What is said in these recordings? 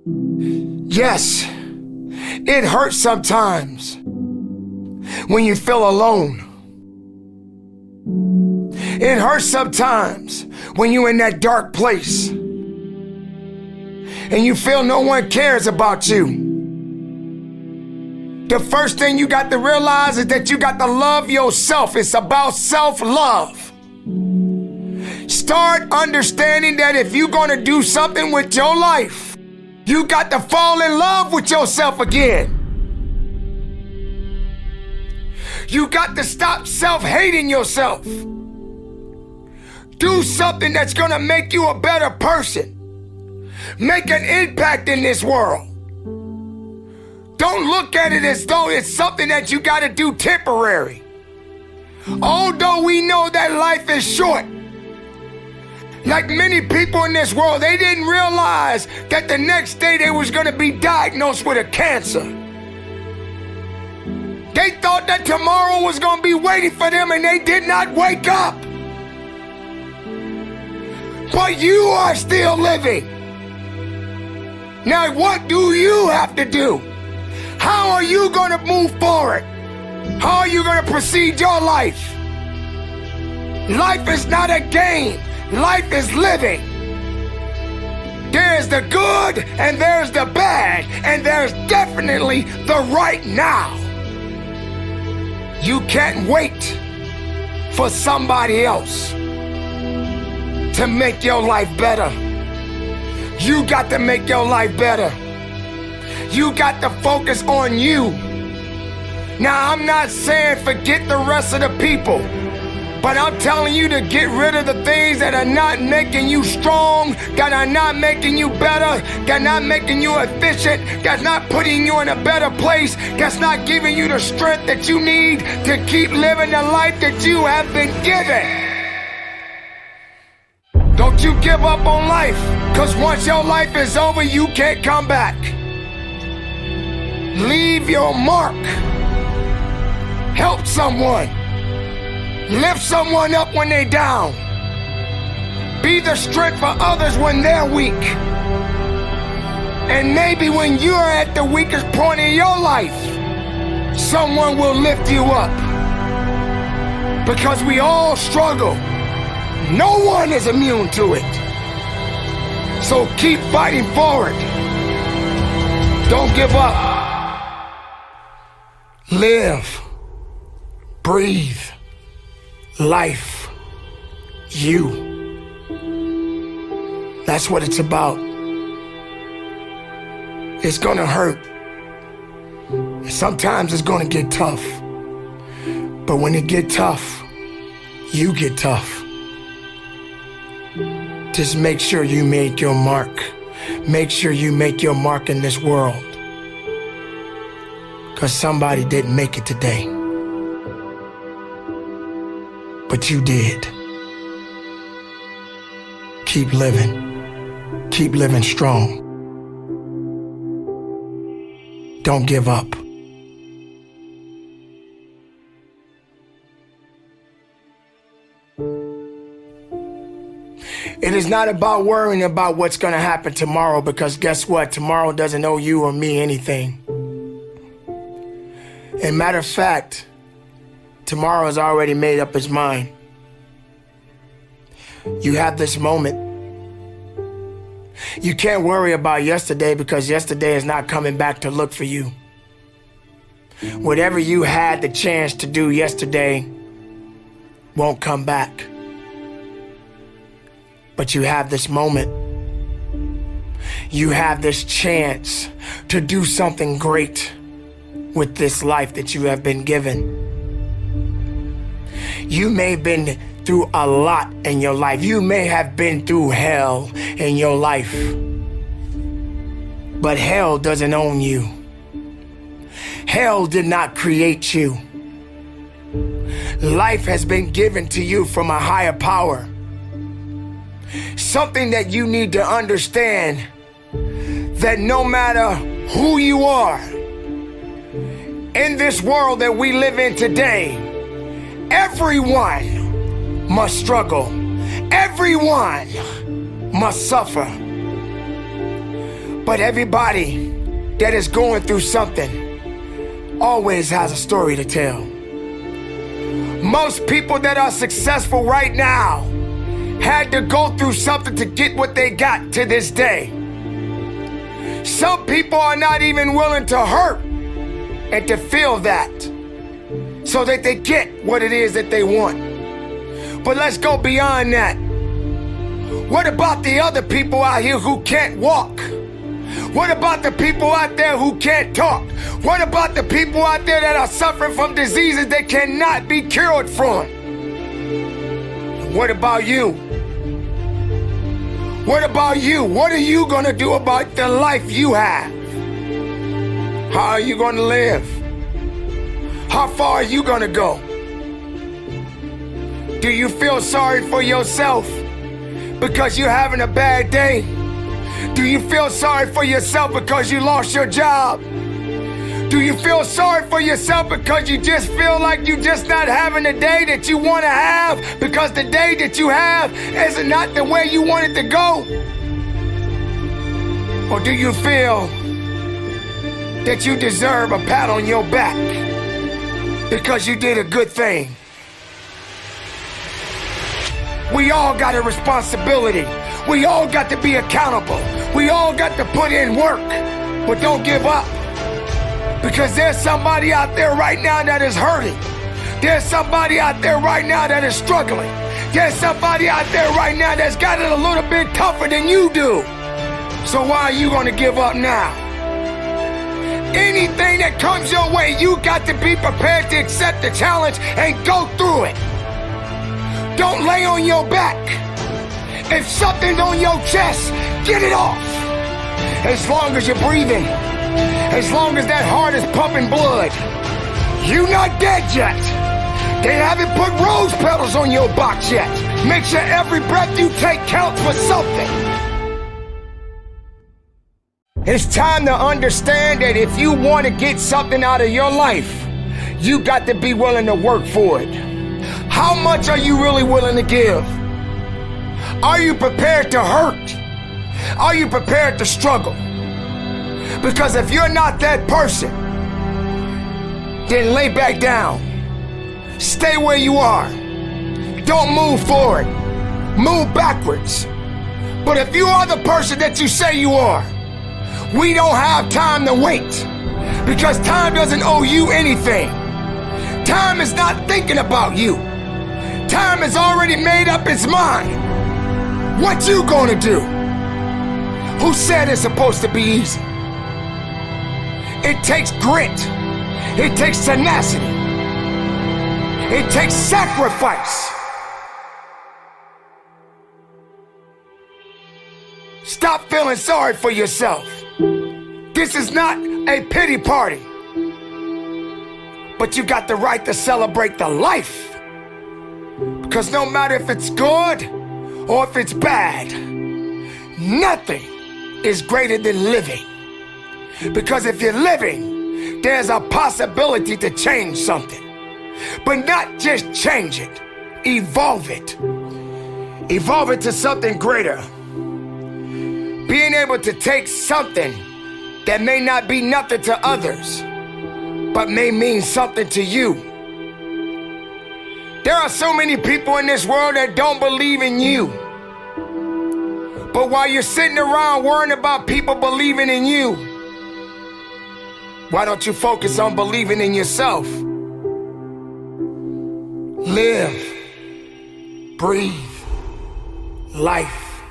Yes, it hurts sometimes when you feel alone. It hurts sometimes when you're in that dark place and you feel no one cares about you. The first thing you got to realize is that you got to love yourself. It's about self-love. Start understanding that if you're going to do something with your life, you got to fall in love with yourself again. You got to stop self-hating yourself. Do something that's going to make you a better person. Make an impact in this world. Don't look at it as though it's something that you got to do temporary. Although we know that life is short, like many people in this world, they didn't realize that the next day they was going to be diagnosed with a cancer. They thought that tomorrow was going to be waiting for them, and they did not wake up. But you are still living. Now, what do you have to do? How are you going to move forward? How are you going to proceed your life? Life is not a game. Life is living. There's the good and there's the bad, and there's definitely the right now. You can't wait for somebody else to make your life better. You got to make your life better. You got to focus on you. Now, I'm not saying forget the rest of the people, but I'm telling you to get rid of the things that are not making you strong, that are not making you better, that are not making you efficient, that's not putting you in a better place, that's not giving you the strength that you need to keep living the life that you have been given. Don't you give up on life, because once your life is over, you can't come back. Leave your mark. Help someone. Lift someone up when they're down. Be the strength for others when they're weak. And maybe when you're at the weakest point in your life, someone will lift you up. Because we all struggle. No one is immune to it. So keep fighting forward. Don't give up. Live. Breathe. Life. You. That's what it's about. It's gonna hurt. Sometimes it's gonna get tough. But when it get tough, you get tough. Just make sure you make your mark. Make sure you make your mark in this world. Because somebody didn't make it today. But you did. Keep living. Keep living strong. Don't give up. It is not about worrying about what's going to happen tomorrow, because guess what? Tomorrow doesn't owe you or me anything. And matter of fact, tomorrow has already made up its mind. You have this moment. You can't worry about yesterday, because yesterday is not coming back to look for you. Whatever you had the chance to do yesterday won't come back. But you have this moment. You have this chance to do something great with this life that you have been given. You may have been through a lot in your life. You may have been through hell in your life. But hell doesn't own you. Hell did not create you. Life has been given to you from a higher power. Something that you need to understand, that no matter who you are, in this world that we live in today, everyone must struggle. Everyone must suffer. But everybody that is going through something always has a story to tell. Most people that are successful right now had to go through something to get what they got to this day. Some people are not even willing to hurt and to feel that so that they get what it is that they want. But let's go beyond that. What about the other people out here who can't walk? What about the people out there who can't talk? What about the people out there that are suffering from diseases they cannot be cured from? What about you? What about you? What are you gonna do about the life you have? How are you gonna live? How far are you gonna go? Do you feel sorry for yourself because you're having a bad day? Do you feel sorry for yourself because you lost your job? Do you feel sorry for yourself because you just feel like you're just not having the day that you want to have because the day that you have is not the way you want it to go? Or do you feel that you deserve a pat on your back because you did a good thing? We all got a responsibility. We all got to be accountable. We all got to put in work, but don't give up. Because there's somebody out there right now that is hurting. There's somebody out there right now that is struggling. There's somebody out there right now that's got it a little bit tougher than you do. So why are you going to give up now? Anything that comes your way, you got to be prepared to accept the challenge and go through it. Don't lay on your back. If something's on your chest, get it off. As long as you're breathing, as long as that heart is pumping blood, you're not dead yet. They haven't put rose petals on your box yet. Make sure every breath you take counts for something. It's time to understand that if you want to get something out of your life, you got to be willing to work for it. How much are you really willing to give? Are you prepared to hurt? Are you prepared to struggle? Because if you're not that person, then lay back down. Stay where you are. Don't move forward. Move backwards. But if you are the person that you say you are, we don't have time to wait. Because time doesn't owe you anything. Time is not thinking about you. Time has already made up its mind. What you gonna do? Who said it's supposed to be easy? It takes grit. It takes tenacity. It takes sacrifice. Stop feeling sorry for yourself. This is not a pity party. But you got the right to celebrate the life. Because no matter if it's good or if it's bad, nothing is greater than living. Because if you're living, there's a possibility to change something. But not just change it, evolve it. Evolve it to something greater. Being able to take something that may not be nothing to others, but may mean something to you. There are so many people in this world that don't believe in you. But while you're sitting around worrying about people believing in you, why don't you focus on believing in yourself? Live, breathe, life,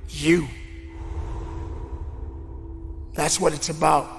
you. That's what it's about.